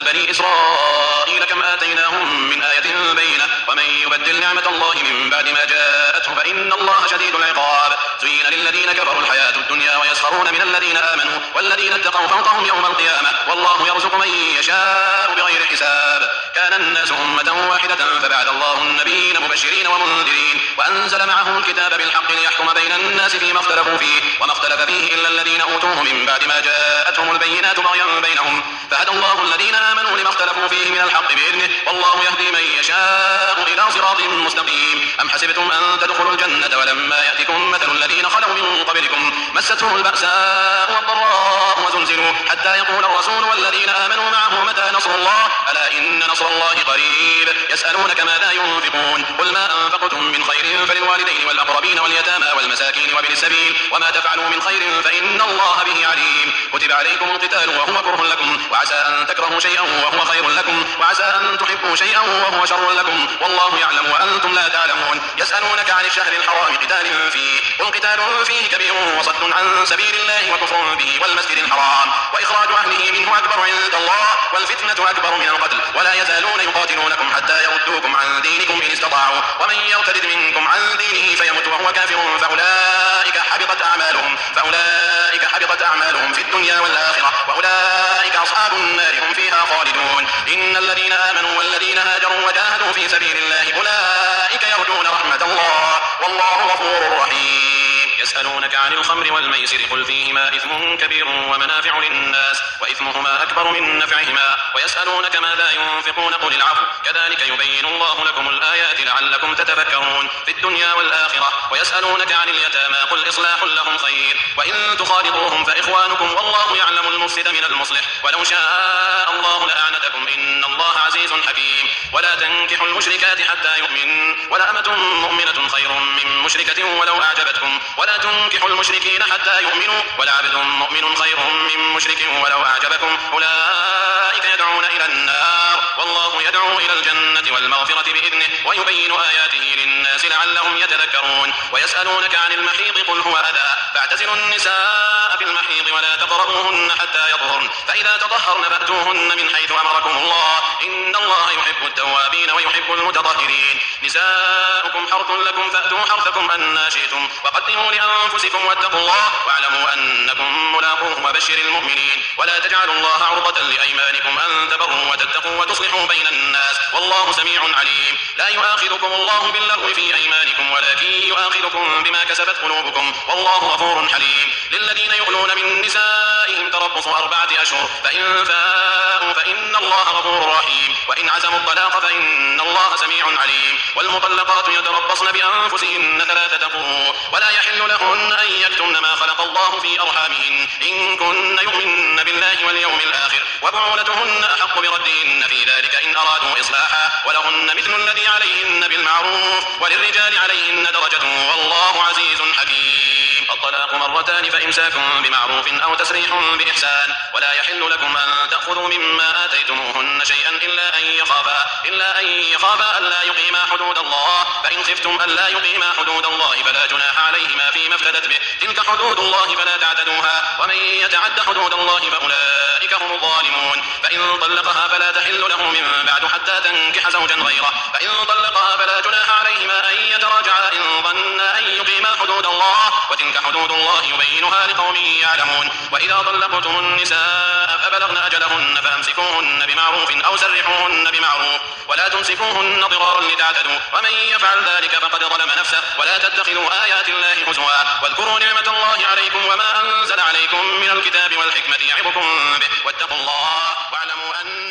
بني إسرائيل كم آتيناهم من آية بينة ومن يبدل نعمة الله من بعد ما جاءته فإن الله شديد العقاب. زين للذين كفروا الحياة الدنيا ويسخرون من الذين آمنوا والذين اتقوا فوقهم يوم القيامة والله يرزق من يشاء بغير حساب. كان الناس أمة واحدة فبعث الله النبيين مبشرين ومنذرين وأنزل معهم الكتاب بالحق ليحكم بين الناس فيما اختلفوا فيه وما اختلف فيه إلا الذين أوتوه من بعد ما جاءتهم البينات بغيا بينهم فهدى الله الذين آمنوا لما اختلفوا فيه من الحق بإذنه والله يهدي من يشاء إلى صراط مستقيم. أم حسبتم أن تدخلوا الجنة ولما يأتكم مثل الذين خلوا من قبلكم مستهم البأساء والضراء وزلزلوا حتى يقول الرسول والذين آمنوا معه متى نصر الله ألا إن نصر الله قريب. يسألونك ماذا ينفقون قل ما أنفقتم من خير فللوالدين والأقربين واليتامى والمساكين وابن السبيل وما تفعلوا من خير فإن الله به عليم. كتب عليكم القتال وهو كره لكم وعسى أن تكرهوا شيئا وهو خير لكم وعسى أن تحبوا شيئا وهو شر لكم والله يعلم وأنتم لا تعلمون. يسألونك عن الشهر الحرام قتال فيه قل قتال فيه كبير وصد عن سبيل الله وكفر به والمسجد الحرام وإخراج أهله منه أكبر عند الله والفتنة أكبر من القتل ولا يزالون يقاتلونكم حتى يردوكم عن دينكم إن استطاعوا ومن يرتد منكم عن دينه فيمت وهو كافر فأولئك حبطت أعمالهم في الدنيا والآخرة وأولئك أصحاب النار هم فيها خالدون. إن الذين آمنوا والذين هاجروا وجاهدوا في سبيل الله أولئك يرجون رحمة الله والله غفور رحيم. يسألونك عن الخمر والميسر قل فيهما إثم كبير ومنافع للناس وإثمهما أكبر من نفعهما ويسألونك ماذا ينفقون قل العفو كذلك يبين الله لكم الآيات لعلكم تتفكرون في الدنيا والآخرة. ويسألونك عن اليتامى قل إصلاح لهم خير وإن تخالطوهم فإخوانكم والله يعلم المفسد من المصلح ولو شاء الله لأعنتكم إن الله عزيز حكيم. ولا تنكحوا المشركات حتى يؤمن ولأمة مؤمنة خير من مشركة ولو أعجبتكم ولا تنكحوا المشركين حتى يؤمنوا ولعبد مؤمن خير من مشرك ولو أعجبكم أولئك يدعون إلى النار والله يدعو إلى الجنة والمغفرة بإذنه ويبين آياته للناس لعلهم يتذكرون. ويسألونك عن المحيض قل هو أذى فاعتزلوا النساء في المحيض ولا تقربوهن حتى يطهرن فإذا تطهرن فأتوهن من حيث أمركم الله إن الله يحب التوابين ويحب المتطهرين. نساؤكم حرث لكم فأتوا حرثكم أن شئتم وقدموا لأنفسكم واتقوا الله واعلموا أنكم ملاقوه وبشر المؤمنين. ولا تجعلوا الله عرضة لأيمانكم أن تبروا وتتقوا وتصلحوا بين الناس والله سميع عليم. لا يؤاخذكم الله باللغو في أيمانكم ولكن يؤاخذكم بما كسبت قلوبكم والله غفور حليم. للذين يؤلون من نسائهم تربص 4 أشهر فإن فاءوا فإن الله غفور رحيم وإن عزموا الطلاق فإن الله سميع عليم. والمطلقات يتربصن بأنفسهن 3 قروء ولا يحل لهن أن يكتمن ما خلق الله في أرحامهن إن كن يؤمن بالله واليوم الآخر وبعولتهن أحق بردهن في ذلك إن أرادوا إصلاحا ولهن مثل الذي عليهن بالمعروف وللرجال عليهن درجة والله عزيز حكيم. الطلاق 2 مرتان فإمساك بمعروف أو تسريح بإحسان ولا يحل لكم أن تأخذوا مما آتيتموهن شيئا إلا أن يخافا ألا يقيما حدود الله فإن خفتم ألا يقيما حدود الله فلا جناح عليهما فيما افتدت به تلك حدود الله فلا تعتدوها ومن يتعد حدود الله فأولئك هم الظالمون. فإن طلقها فلا تحل له من بعد حتى تنكح زوجا غيره فإن طلقها فلا جناح عليهما أن يتراجعا إن ظنا أن يقيما حدود الله وتلك حدود الله يبينها لقوم يعلمون. وإذا طلقتم النساء فبلغن أجلهن فأمسكوهن بمعروف أو سرحوهن بمعروف ولا تمسكوهن ضرارا لتعتدوا ومن يفعل ذلك فقد ظلم نفسه. ولا تتخذوا آيات الله هزوا واذكروا نعمة الله عليكم وما أنزل عليكم من الكتاب والحكمة يعظكم به واتقوا الله واعلموا أن